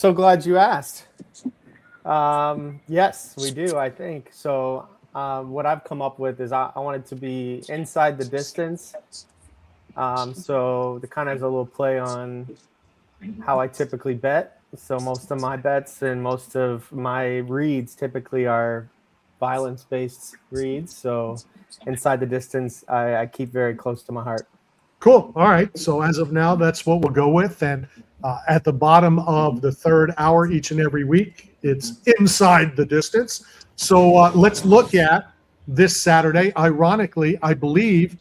So glad you asked. Yes, we do, I think. So, what I've come up with is I want it to be inside the distance. So, the kind of has a little play on how I typically bet. So, most of my bets and most of my reads typically are violence based reads. So, inside the distance, I keep very close to my heart. Cool. All right. So as of now, that's what we'll go with. And at the bottom of the third hour each and every week, it's inside the distance. So let's look at this Saturday. Ironically, I believe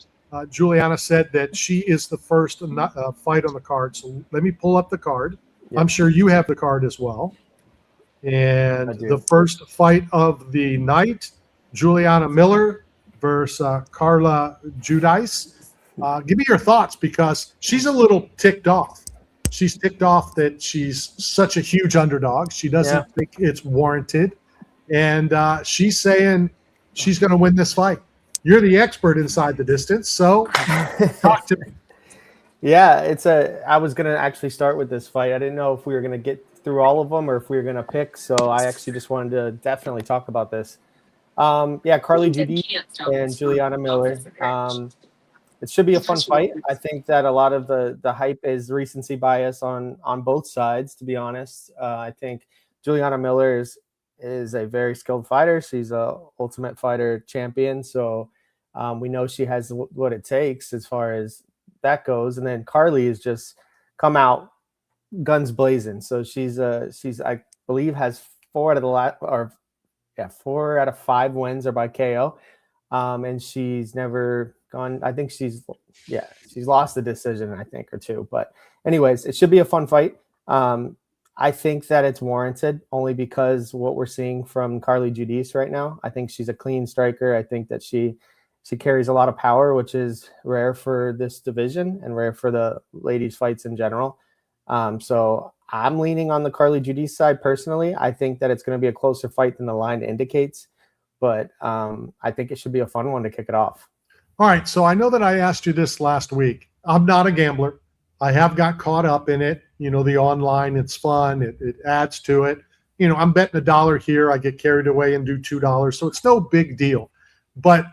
Juliana said that she is the first fight on the card. So let me pull up the card. Yep. I'm sure you have the card as well. And I do. the first fight of the night, Juliana Miller versus Carla Judice. Give me your thoughts, because she's a little ticked off. She's ticked off that she's such a huge underdog. She doesn't think it's warranted. And she's saying she's going to win this fight. You're the expert inside the distance, so talk to me. Yeah, I was going to actually start with this fight. I didn't know if we were going to get through all of them or if we were going to pick. So I actually just wanted to definitely talk about this. Carly Judy and Juliana Miller. It should be a fun fight. I think that a lot of the hype is recency bias on both sides, to be honest. I think Juliana Miller is a very skilled fighter. She's a Ultimate Fighter champion. So we know she has what it takes as far as that goes. And then Carly has just come out guns blazing. So she's I believe has 4 out of 5 wins are by KO. And she's never gone. I think she's lost the decision, I think, or 2. But anyways, it should be a fun fight. I think that it's warranted only because what we're seeing from Carly Judice right now. I think she's a clean striker. I think that she carries a lot of power, which is rare for this division and rare for the ladies fights in general. So I'm leaning on the Carly Judice side personally. I think that it's going to be a closer fight than the line indicates. But I think it should be a fun one to kick it off. All right. So I know that I asked you this last week. I'm not a gambler. I have got caught up in it. You know, the online, it's fun. It adds to it. You know, I'm betting $1 here. I get carried away and do $2. So it's no big deal. But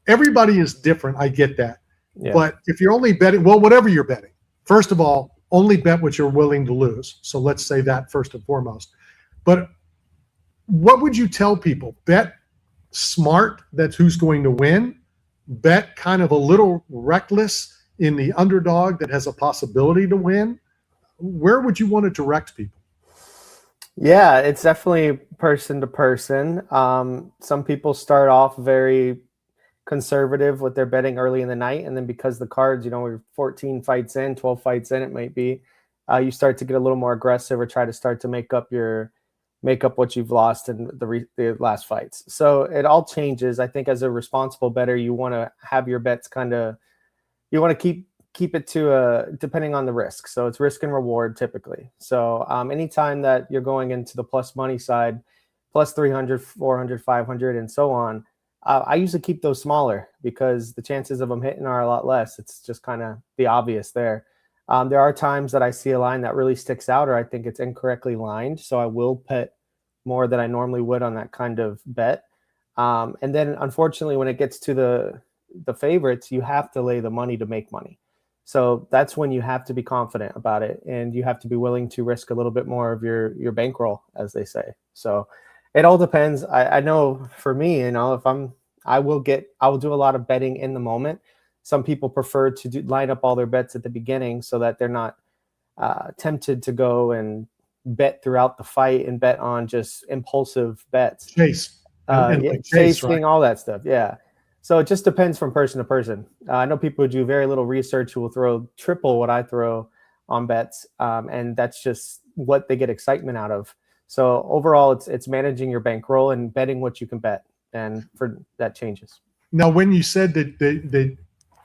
everybody is different. I get that. Yeah. But if you're only betting, well, whatever you're betting, first of all, only bet what you're willing to lose. So let's say that first and foremost. But what would you tell people? Bet smart, that's who's going to win. Bet kind of a little reckless in the underdog that has a possibility to win. Where would you want to direct people? Yeah, it's definitely person to person. Some people start off very conservative with their betting early in the night, and then because the cards, we're 14 fights in, 12 fights in, it might be, you start to get a little more aggressive or try to start to make up what you've lost in the last fights. So it all changes. I think as a responsible bettor, you want to have your bets you want to keep it to depending on the risk. So it's risk and reward typically. So anytime that you're going into the plus money side, plus 300, 400, 500, and so on, I usually keep those smaller because the chances of them hitting are a lot less. It's just kind of the obvious there. There are times that I see a line that really sticks out or I think it's incorrectly lined. So I will bet more than I normally would on that kind of bet. And then unfortunately, when it gets to the favorites, you have to lay the money to make money. So that's when you have to be confident about it. And you have to be willing to risk a little bit more of your bankroll, as they say. So it all depends. I know for me, if I will do a lot of betting in the moment. Some people prefer to line up all their bets at the beginning so that they're not tempted to go and bet throughout the fight and bet on just impulsive bets. Chasing, right? All that stuff. Yeah. So it just depends from person to person. I know people who do very little research who will throw triple what I throw on bets. And that's just what they get excitement out of. So overall, it's managing your bankroll and betting what you can bet. And for that changes. Now, when you said that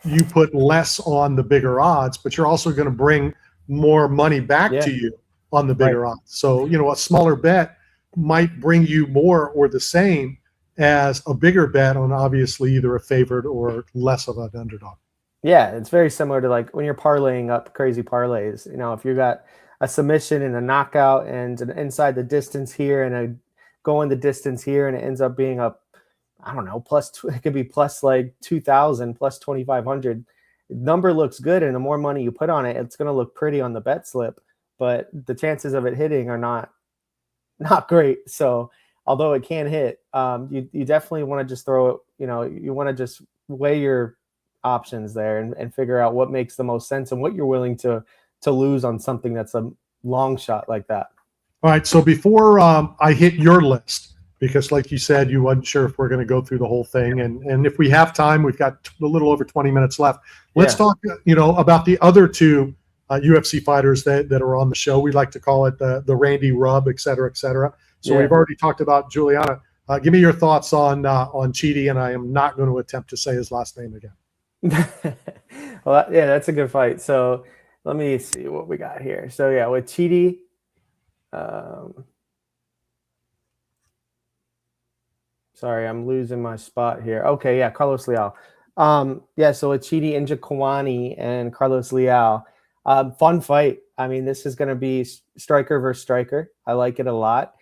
you put less on the bigger odds, but you're also going to bring more money back to you on the bigger odds. So, a smaller bet might bring you more or the same as a bigger bet on obviously either a favorite or less of an underdog. Yeah, it's very similar to like when you're parlaying up crazy parlays. If you got a submission and a knockout and an inside the distance here and a going the distance here, and it ends up being a, I don't know, it could be plus like 2,000, plus 2,500. Number looks good, and the more money you put on it, it's going to look pretty on the bet slip, but the chances of it hitting are not great. So although it can hit, you definitely want to just throw it. You want to just weigh your options there and figure out what makes the most sense and what you're willing to lose on something that's a long shot like that. All right. So before I hit your list, because like you said, you wasn't sure if we're going to go through the whole thing. And if we have time, we've got a little over 20 minutes left. Let's talk, about the other two UFC fighters that are on the show. We like to call it the Randy Rub, et cetera, et cetera. So we've already talked about Juliana. Give me your thoughts on Chidi, and I am not going to attempt to say his last name again. Well, yeah, that's a good fight. So let me see what we got here. So yeah, with Chidi, sorry, I'm losing my spot here. Okay, yeah, Carlos Leal. Yeah, so with Chidi Njokuani and Carlos Leal, fun fight. I mean, this is going to be striker versus striker. I like it a lot.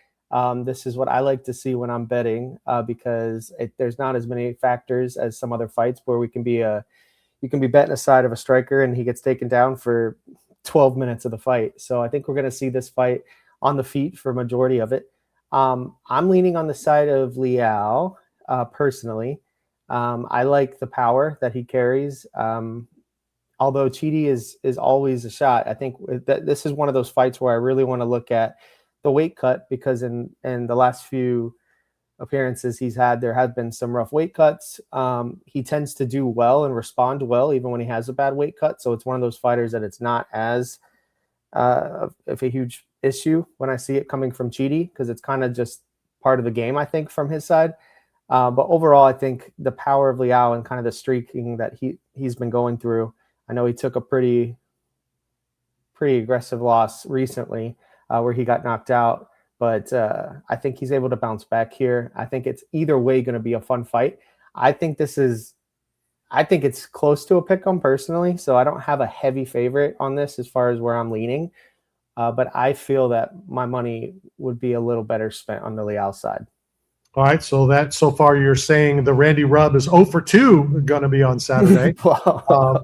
This is what I like to see when I'm betting, because there's not as many factors as some other fights where you can be betting a side of a striker and he gets taken down for 12 minutes of the fight. So I think we're going to see this fight on the feet for a majority of it. I'm leaning on the side of Leal, personally. I like the power that he carries. Although Chidi is always a shot, I think that this is one of those fights where I really want to look at the weight cut, because in the last few appearances he's had, there have been some rough weight cuts. He tends to do well and respond well even when he has a bad weight cut. So it's one of those fighters that it's not as of a huge issue when I see it coming from Chidi, because it's kind of just part of the game, I think, from his side. But overall, I think the power of Leal and kind of the streaking that he's been going through. I know he took a pretty aggressive loss recently, where he got knocked out. But I think he's able to bounce back here. I think it's either way going to be a fun fight. I think it's close to a pick 'em personally, so I don't have a heavy favorite on this as far as where I'm leaning. But I feel that my money would be a little better spent on the Leal side. All right, so far you're saying the Randy Rub is 0 for 2 going to be on Saturday. How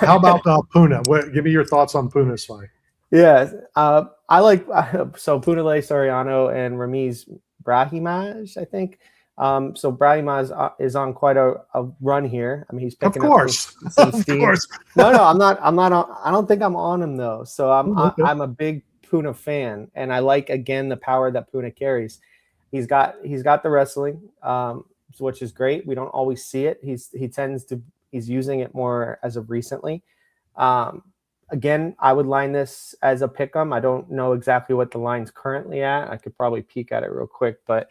about Puna? Give me your thoughts on Puna's fight. Yeah, I like Punahele Soriano and Ramiz Brahimaj, I think. So Brahimaj is on quite a run here. I mean, he's picking up some steam. Of course. No, I'm not. I don't think I'm on him though. So I'm a big Puna fan, and I like, again, the power that Puna carries. He's got the wrestling, which is great. We don't always see it. He's using it more as of recently. Again, I would line this as a pick 'em. I don't know exactly what the line's currently at. I could probably peek at it real quick, but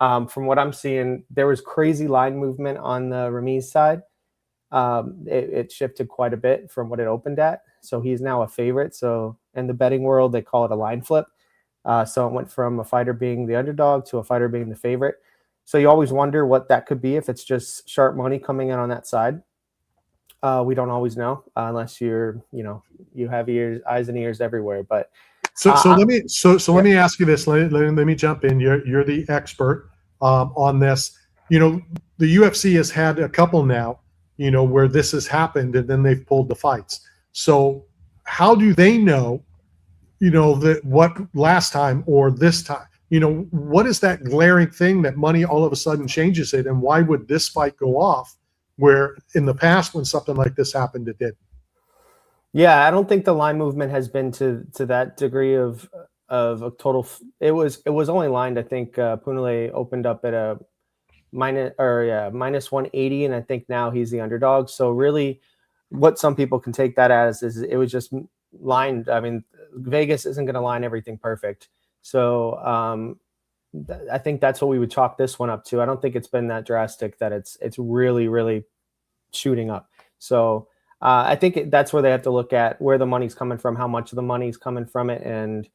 from what I'm seeing, there was crazy line movement on the Ramiz side. It shifted quite a bit from what it opened at. So he's now a favorite. So in the betting world, they call it a line flip. So it went from a fighter being the underdog to a fighter being the favorite. So you always wonder what that could be if it's just sharp money coming in on that side. We don't always know unless you have eyes and ears everywhere. But let me ask you this. Let me jump in. You're the expert on this. The UFC has had a couple now, where this has happened and then they've pulled the fights. So how do they know, that what last time or this time? What is that glaring thing that money all of a sudden changes it, and why would this fight go off? Where in the past, when something like this happened, it did. Yeah, I don't think the line movement has been to that degree of a total. It was only lined. I think Punahele opened up at a minus 180, and I think now he's the underdog. So really, what some people can take that as is it was just lined. I mean, Vegas isn't going to line everything perfect. So I think that's what we would chalk this one up to. I don't think it's been that drastic that it's really, really shooting up. So I think that's where they have to look at where the money's coming from, how much of the money's coming from it. And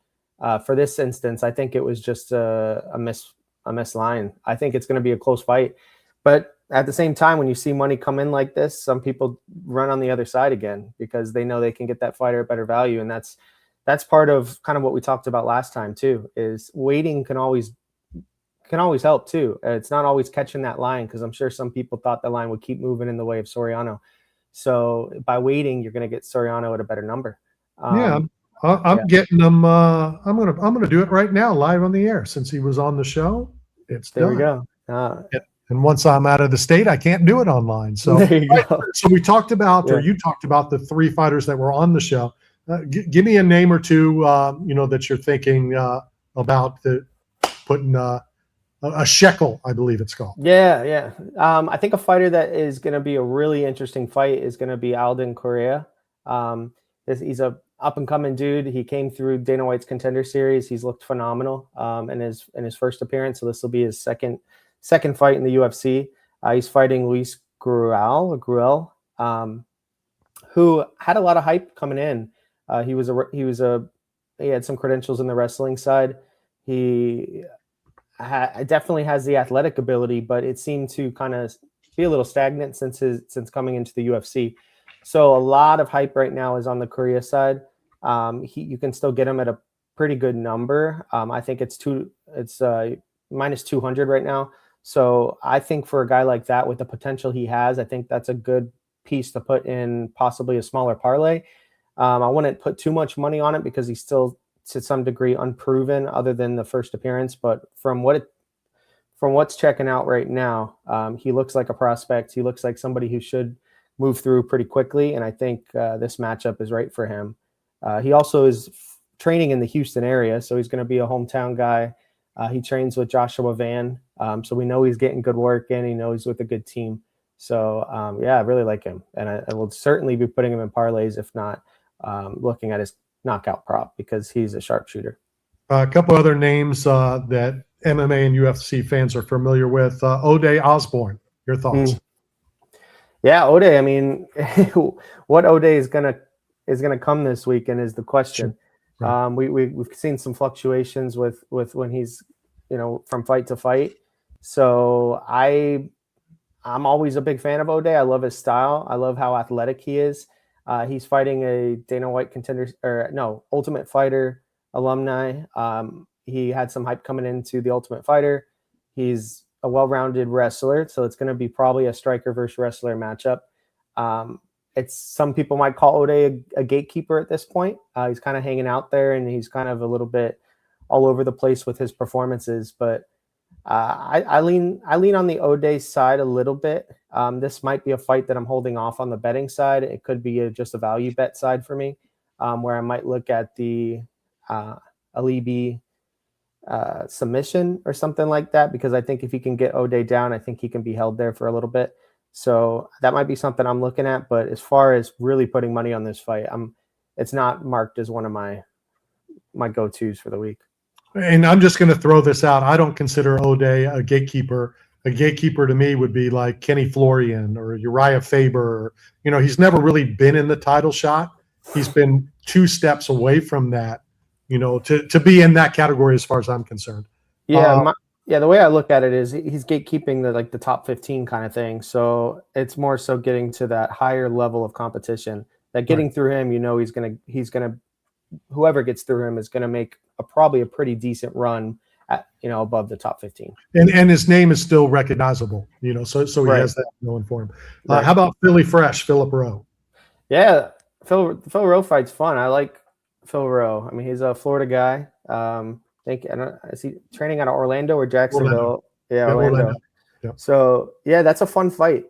for this instance, I think it was just a miss line. I think it's going to be a close fight. But at the same time, when you see money come in like this, some people run on the other side again because they know they can get that fighter at better value. And that's that's part of kind of what we talked about last time too, is waiting can always help too. It's not always catching that line, because I'm sure some people thought the line would keep moving in the way of Soriano. So by waiting, you're going to get Soriano at a better number. Yeah, I'm getting them. I'm gonna do it right now, live on the air, since he was on the show. It's there done. we go. And once I'm out of the state, I can't do it online. So, there you go. So we talked about, or you talked about the 3 fighters that were on the show. Give me a name or two, that you're thinking about putting a shekel, I believe it's called. Yeah. I think a fighter that is going to be a really interesting fight is going to be Alden Correa. He's a up and coming dude. He came through Dana White's Contender Series. He's looked phenomenal in his first appearance. So this will be his second fight in the UFC. He's fighting Luis Gruel, who had a lot of hype coming in. He had some credentials in the wrestling side. He definitely has the athletic ability, but it seemed to kind of be a little stagnant since coming into the UFC. So a lot of hype right now is on the Korea side. You can still get him at a pretty good number. I think it's minus 200 right now. So I think for a guy like that, with the potential he has, I think that's a good piece to put in possibly a smaller parlay. I wouldn't put too much money on it because he's still to some degree unproven other than the first appearance. But from what's checking out right now, he looks like a prospect. He looks like somebody who should move through pretty quickly. And I think this matchup is right for him. He also is training in the Houston area, so he's going to be a hometown guy. He trains with Joshua Van, so we know he's getting good work in. He knows he's with a good team. So, I really like him. And I will certainly be putting him in parlays, if not looking at his knockout prop, because he's a sharpshooter. A couple other names that MMA and UFC fans are familiar with. O'Day Osborne, your thoughts? Yeah, O'Day. I mean, what O'Day is gonna come this weekend is the question. Right. We've seen some fluctuations with when he's from fight to fight. So I'm always a big fan of O'Day. I love his style. I love how athletic he is. He's fighting a Dana White Ultimate Fighter alumni. He had some hype coming into the Ultimate Fighter. He's a well-rounded wrestler, so it's going to be probably a striker versus wrestler matchup. It's some people might call O'Day a gatekeeper at this point. He's kind of hanging out there, and he's kind of a little bit all over the place with his performances. But I lean on the O'Day side a little bit. This might be a fight that I'm holding off on the betting side. It could be just a value bet side for me, where I might look at the Alibi submission or something like that, because I think if he can get O'Day down, I think he can be held there for a little bit. So that might be something I'm looking at. But as far as really putting money on this fight, it's not marked as one of my go-tos for the week. And I'm just going to throw this out. I don't consider O'Day a gatekeeper. A gatekeeper to me would be like Kenny Florian or Uriah Faber. He's never really been in the title shot. He's been 2 steps away from that, to be in that category as far as I'm concerned. Yeah. The way I look at it is he's gatekeeping the top 15 kind of thing. So it's more so getting to that higher level of competition, that getting through him, he's going to, whoever gets through him is going to make probably a pretty decent run at, above the top 15. And his name is still recognizable, so he has that going for him. How about Philly Fresh, Philip Rowe? Yeah. Phil Rowe fight's fun. I like Phil Rowe. I mean, he's a Florida guy. Is he training out of Orlando or Jacksonville? Orlando. Yeah, Orlando. Yep. So that's a fun fight.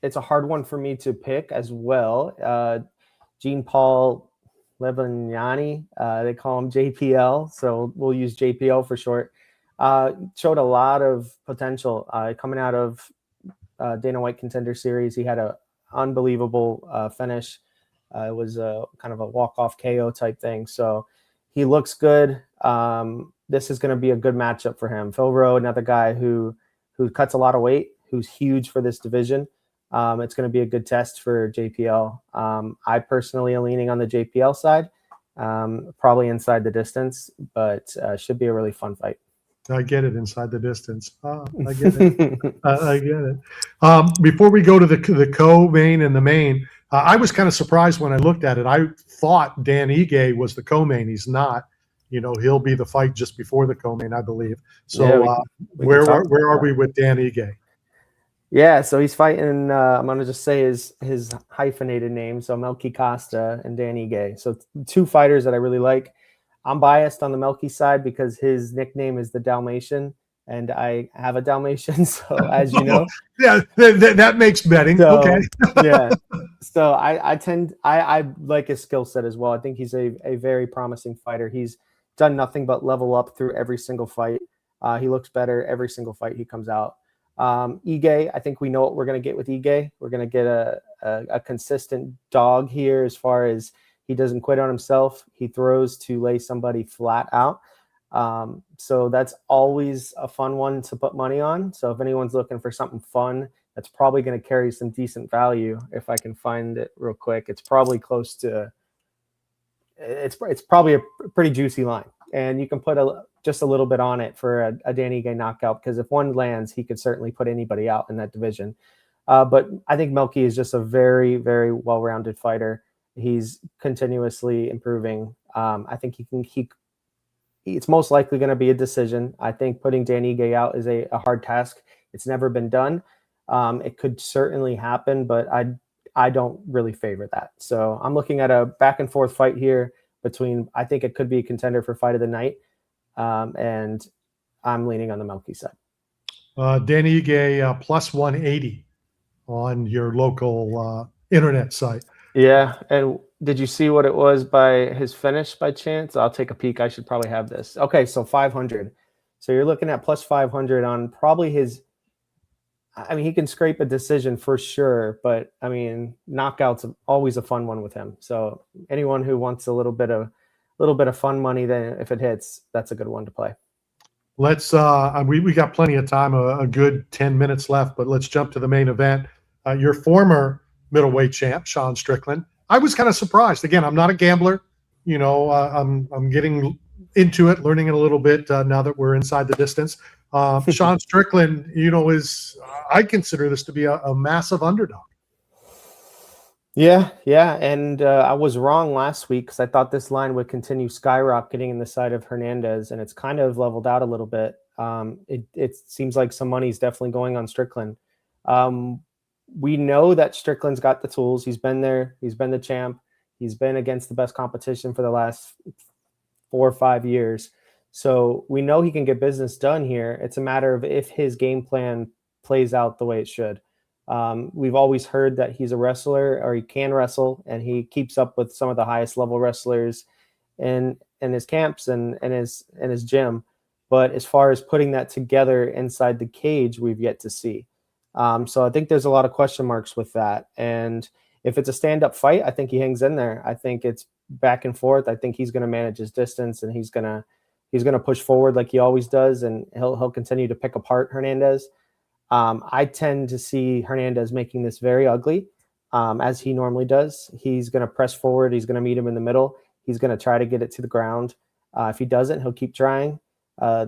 It's a hard one for me to pick as well. Jean Paul Levignani, they call him JPL, so we'll use JPL for short. Showed a lot of potential coming out of Dana White Contender Series. He had an unbelievable finish. It was a kind of a walk-off KO type thing. So he looks good. This is going to be a good matchup for him. Phil Rowe, another guy who cuts a lot of weight, who's huge for this division. It's going to be a good test for JPL. I personally am leaning on the JPL side, probably inside the distance, but should be a really fun fight. I get it, inside the distance. I get it. I get it. Before we go to the co-main and the main, I was kind of surprised when I looked at it. I thought Dan Ige was the co-main. He's not. He'll be the fight just before the co-main, I believe. Yeah, So we could talk about where are that. we with Dan Ige? Yeah, so he's fighting. I'm gonna just say his hyphenated name. So Melky Costa and Danny Gay. So two fighters that I really like. I'm biased on the Melky side because his nickname is the Dalmatian, and I have a Dalmatian. So as you know, Yeah, that makes betting. so Okay. yeah. So I like his skill set as well. I think he's a very promising fighter. He's done nothing but level up through every single fight. He looks better every single fight he comes out. Ige, I think we know what we're going to get with Ige. We're going to get a consistent dog here as far as he doesn't quit on himself. He throws to lay somebody flat out. So that's always a fun one to put money on. So if anyone's looking for something fun, that's probably going to carry some decent value. If I can find it real quick, it's probably close to, it's probably a pretty juicy line. And you can put just a little bit on it for a Danny Gay knockout, because if one lands, he could certainly put anybody out in that division. But I think Melky is just a very, very well-rounded fighter. He's continuously improving. I think it's most likely going to be a decision. I think putting Danny Gay out is a hard task. It's never been done. It could certainly happen, but I don't really favor that. So I'm looking at a back and forth fight here between, I think it could be a contender for fight of the night. And I'm leaning on the Melky side. Danny Ige plus 180 on your local internet site. Yeah. And did you see what it was by his finish by chance? I'll take a peek. I should probably have this. Okay. So 500. So you're looking at plus 500 on probably his, I mean, he can scrape a decision for sure, but I mean, knockouts always a fun one with him. So anyone who wants a little bit of fun money, then if it hits, that's a good one to play. Let's we got plenty of time, a good 10 minutes left, but let's jump to the main event. Your former middleweight champ, Sean Strickland. I was kind of surprised. Again, I'm not a gambler. I'm getting into it, learning it a little bit now that we're inside the distance. Sean Strickland, I consider this to be a massive underdog. Yeah, and I was wrong last week because I thought this line would continue skyrocketing in the side of Hernandez, and it's kind of leveled out a little bit. It seems like some money is definitely going on Strickland. We know that Strickland's got the tools. He's been there. He's been the champ. He's been against the best competition for the last 4 or 5 years. So we know he can get business done here. It's a matter of if his game plan plays out the way it should. We've always heard that he's a wrestler, or he can wrestle, and he keeps up with some of the highest level wrestlers in his camps and in his gym. But as far as putting that together inside the cage, we've yet to see. So I think there's a lot of question marks with that. And if it's a stand-up fight, I think he hangs in there. I think it's back and forth. I think he's going to manage his distance, and he's going to push forward like he always does, and he'll continue to pick apart Hernandez. I tend to see Hernandez making this very ugly, as he normally does. He's going to press forward. He's going to meet him in the middle. He's going to try to get it to the ground. If he doesn't, he'll keep trying.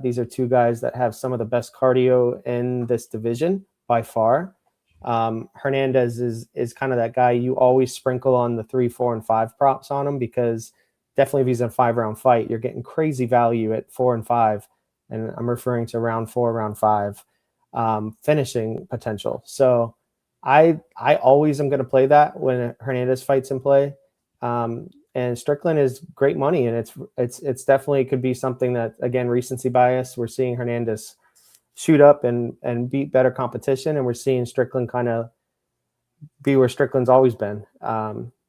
These are two guys that have some of the best cardio in this division by far. Hernandez is kind of that guy you always sprinkle on the 3, 4, and 5 props on him, because definitely if he's in a 5-round fight, you're getting crazy value at 4 and 5. And I'm referring to round 4, round 5. Finishing potential. So I always am going to play that when Hernandez fights in play. And Strickland is great money, and it's definitely could be something that, again, recency bias. We're seeing Hernandez shoot up and beat better competition, and we're seeing Strickland kind of be where Strickland's always been.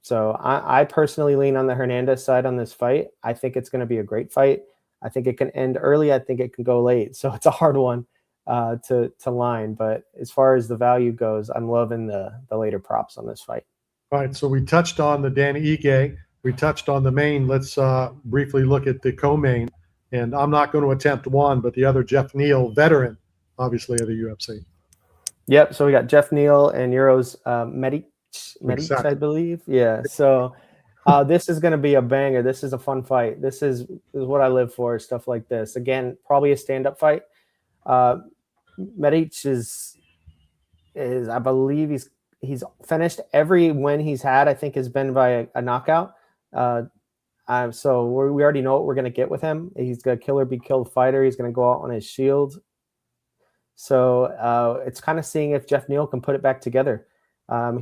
So I personally lean on the Hernandez side on this fight. I think it's going to be a great fight. I think it can end early. I think it can go late. So it's a hard one to line. But as far as the value goes, I'm loving the later props on this fight. All right. So we touched on the Danny Ige. We touched on the main. Let's briefly look at the co-main. And I'm not going to attempt one, but the other, Jeff Neal, veteran, obviously, of the UFC. Yep. So we got Jeff Neal and Euros Medic, Exactly. I believe. Yeah. So this is going to be a banger. This is a fun fight. This is what I live for, stuff like this. Again, probably a stand-up fight. Medic is I believe he's finished every win he's had, I think, has been by a knockout. So we already know what we're going to get with him. He's a killer be killed fighter. He's going to go out on his shield. So it's kind of seeing if Jeff Neal can put it back together.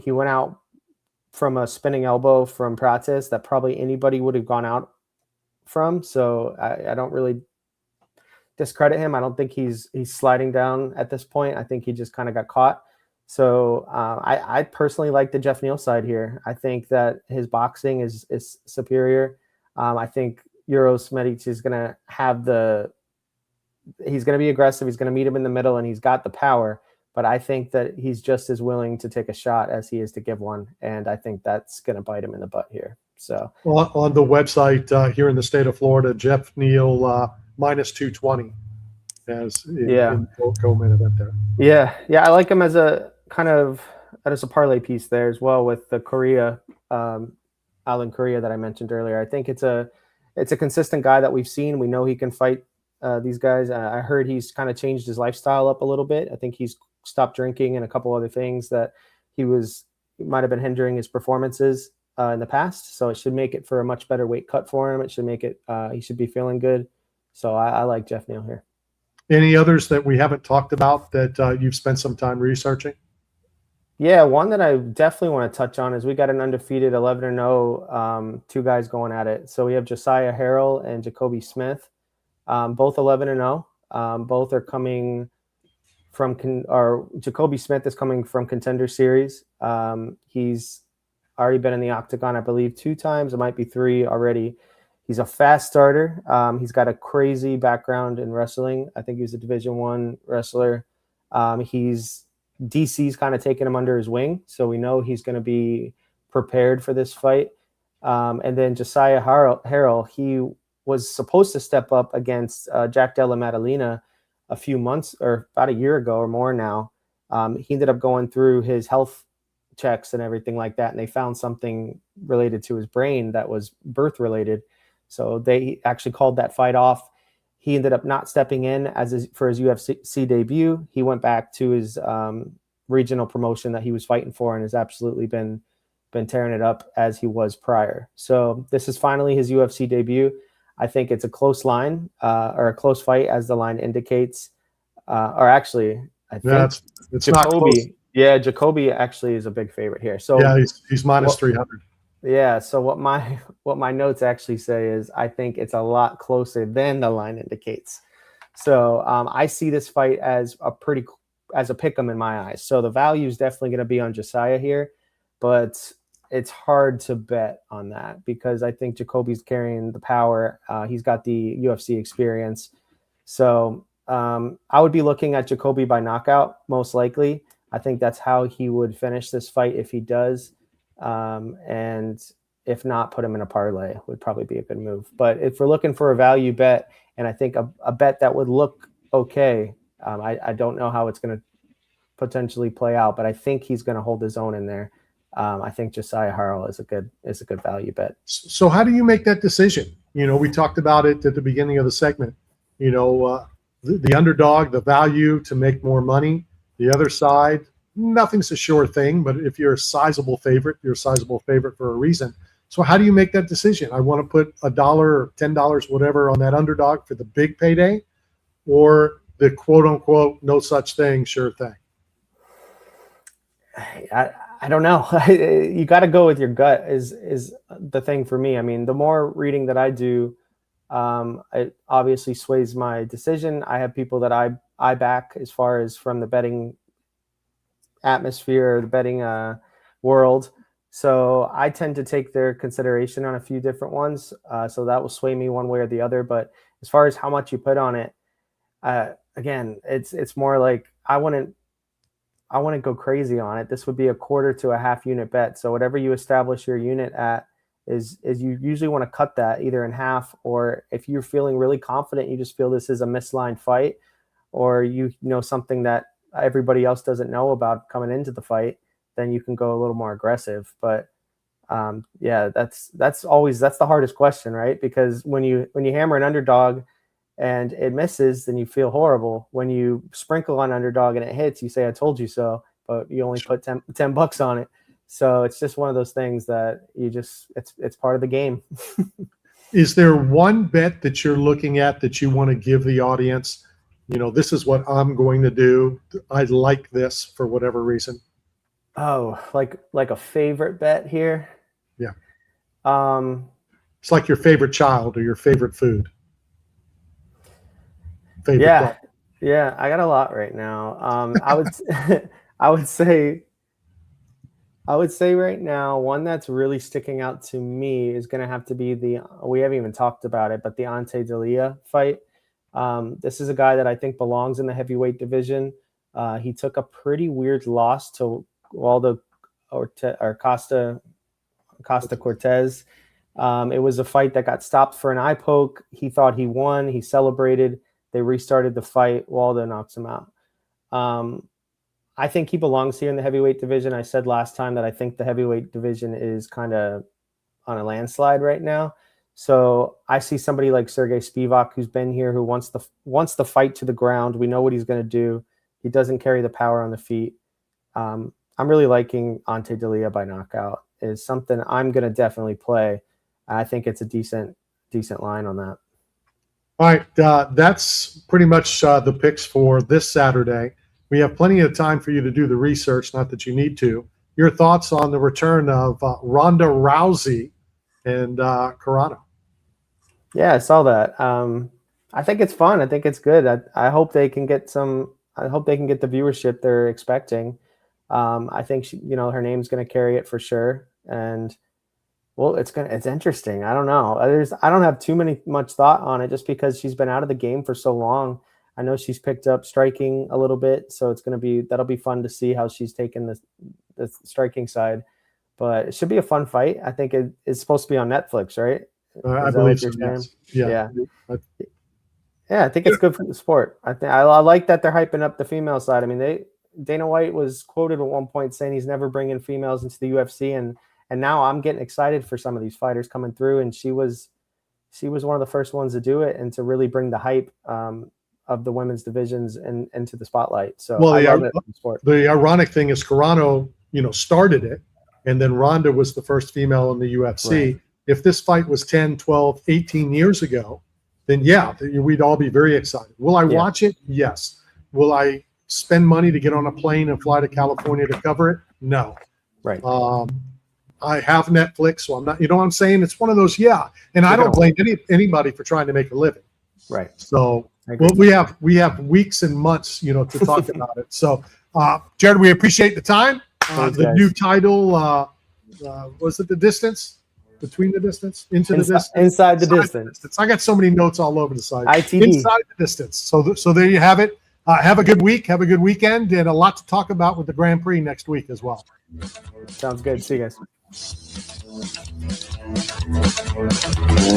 He went out from a spinning elbow from Pratis that probably anybody would have gone out from. So I don't really discredit him. I don't think he's sliding down at this point. I think he just kind of got caught. So I personally like the Jeff Neal side here. I think that his boxing is superior. I think Uros Medic is going to have he's going to be aggressive. He's going to meet him in the middle, and he's got the power. But I think that he's just as willing to take a shot as he is to give one. And I think that's going to bite him in the butt here. So on the website here in the state of Florida, Jeff Neal minus 220 as in co-main event there. Yeah. I like him as a kind of as a parlay piece there as well with the Correa, Alan Correa that I mentioned earlier. I think it's a consistent guy that we've seen. We know he can fight these guys. I heard he's kind of changed his lifestyle up a little bit. I think he's stopped drinking and a couple other things that might have been hindering his performances in the past. So it should make it for a much better weight cut for him. It should make it, he should be feeling good. So I like Jeff Neal here. Any others that we haven't talked about that you've spent some time researching? Yeah, one that I definitely want to touch on is we got an undefeated 11-0, two guys going at it. So we have Josiah Harrell and Jacoby Smith, both 11-0. Both are coming from Jacoby Smith is coming from Contender Series. He's already been in the octagon, I believe, 2 times. It might be 3 already. He's a fast starter. He's got a crazy background in wrestling. I think he was a Division I wrestler. DC's kind of taken him under his wing, so we know he's going to be prepared for this fight. And then Josiah Harrell, he was supposed to step up against Jack Della Maddalena a few months or about a year ago or more now. He ended up going through his health checks and everything like that, and they found something related to his brain that was birth related. So they actually called that fight off. He ended up not stepping in for his UFC debut. He went back to his regional promotion that he was fighting for and has absolutely been tearing it up as he was prior. So this is finally his UFC debut. I think it's a close line or a close fight as the line indicates. Or actually, I think it's Jacoby, not close. Yeah, Jacoby actually is a big favorite here. So yeah, he's minus 300. Yeah. So what my notes actually say is I think it's a lot closer than the line indicates. So I see this fight as a pick 'em in my eyes. So the value is definitely going to be on Josiah here, but it's hard to bet on that because I think Jacoby's carrying the power. He's got the UFC experience. So I would be looking at Jacoby by knockout, most likely. I think that's how he would finish this fight if he does. And if not, put him in a parlay would probably be a good move. But if we're looking for a value bet, and I think a bet that would look okay, I don't know how it's going to potentially play out, but I think he's going to hold his own in there. I think Josiah Harrell is a good value bet. So how do you make that decision? We talked about it at the beginning of the segment. The underdog, the value to make more money. The other side, nothing's a sure thing, but if you're a sizable favorite, you're a sizable favorite for a reason. So how do you make that decision? I want to put $1 or $10, whatever, on that underdog for the big payday, or the quote unquote no such thing, sure thing. I don't know. You got to go with your gut is the thing for me. I mean, the more reading that I do, it obviously sways my decision. I have people that I back as far as from the betting atmosphere, the betting world. So I tend to take their consideration on a few different ones. So that will sway me one way or the other. But as far as how much you put on it, again, it's more like I wouldn't go crazy on it. This would be a quarter to a half unit bet. So whatever you establish your unit at is you usually want to cut that either in half, or if you're feeling really confident, you just feel this is a mislined fight, or you know something that everybody else doesn't know about coming into the fight, then you can go a little more aggressive. But yeah, that's the hardest question, right? Because when you hammer an underdog and it misses, then you feel horrible. When you sprinkle on underdog and it hits, you say, I told you so. but you only put 10 bucks on it. So it's just one of those things that it's part of the game. Is there one bet that you're looking at that you want to give the audience? This is what I'm going to do. I like this for whatever reason. Oh, like a favorite bet here? Yeah. It's like your favorite child or your favorite food. Yeah. Yeah, I got a lot right now. I would I would say right now one that's really sticking out to me is going to have to be we haven't even talked about it, but the Ante Delija fight. This is a guy that I think belongs in the heavyweight division. He took a pretty weird loss to Waldo or Costa Cortez. It was a fight that got stopped for an eye poke. He thought he won. He celebrated. They restarted the fight. Waldo knocks him out. I think he belongs here in the heavyweight division. I said last time that I think the heavyweight division is kind of on a landslide right now. So I see somebody like Sergey Spivak, who's been here, who wants the fight to the ground. We know what he's going to do. He doesn't carry the power on the feet. I'm really liking Ante Delija by knockout. Is something I'm going to definitely play. I think it's a decent line on that. All right, that's pretty much the picks for this Saturday. We have plenty of time for you to do the research, not that you need to. Your thoughts on the return of Ronda Rousey and Carano? Yeah, I saw that. I think it's fun. I think it's good. I hope they can get I hope they can get the viewership they're expecting. I think her name's going to carry it for sure. And well, it's interesting. I don't know. I don't have much thought on it just because she's been out of the game for so long. I know she's picked up striking a little bit, so that'll be fun to see how she's taken the striking side. But it should be a fun fight. I think it's supposed to be on Netflix, right? I believe so. Yes. Yeah. I think it's good for the sport. I like that they're hyping up the female side. I mean, Dana White was quoted at one point saying he's never bringing females into the UFC, and now I'm getting excited for some of these fighters coming through. And she was one of the first ones to do it and to really bring the hype of the women's divisions into the spotlight. So I love it in the sport. The ironic thing is Carano, started it, and then Ronda was the first female in the UFC. Right. If this fight was 10, 12, 18 years ago, then we'd all be very excited. Will I watch it? Yes. Will I spend money to get on a plane and fly to California to cover it? No. Right. I have Netflix, so I'm not, what I'm saying? It's one of those, and I don't blame anybody for trying to make a living. Right. So we have weeks and months, to talk about it. So, Jared, we appreciate the time. The new title, was it The Distance? Between the Distance? Into the Distance? Inside the Distance. I got so many notes all over the side. ITD. Inside the Distance. So there you have it. Have a good week. Have a good weekend. And a lot to talk about with the Grand Prix next week as well. Sounds good. See you guys.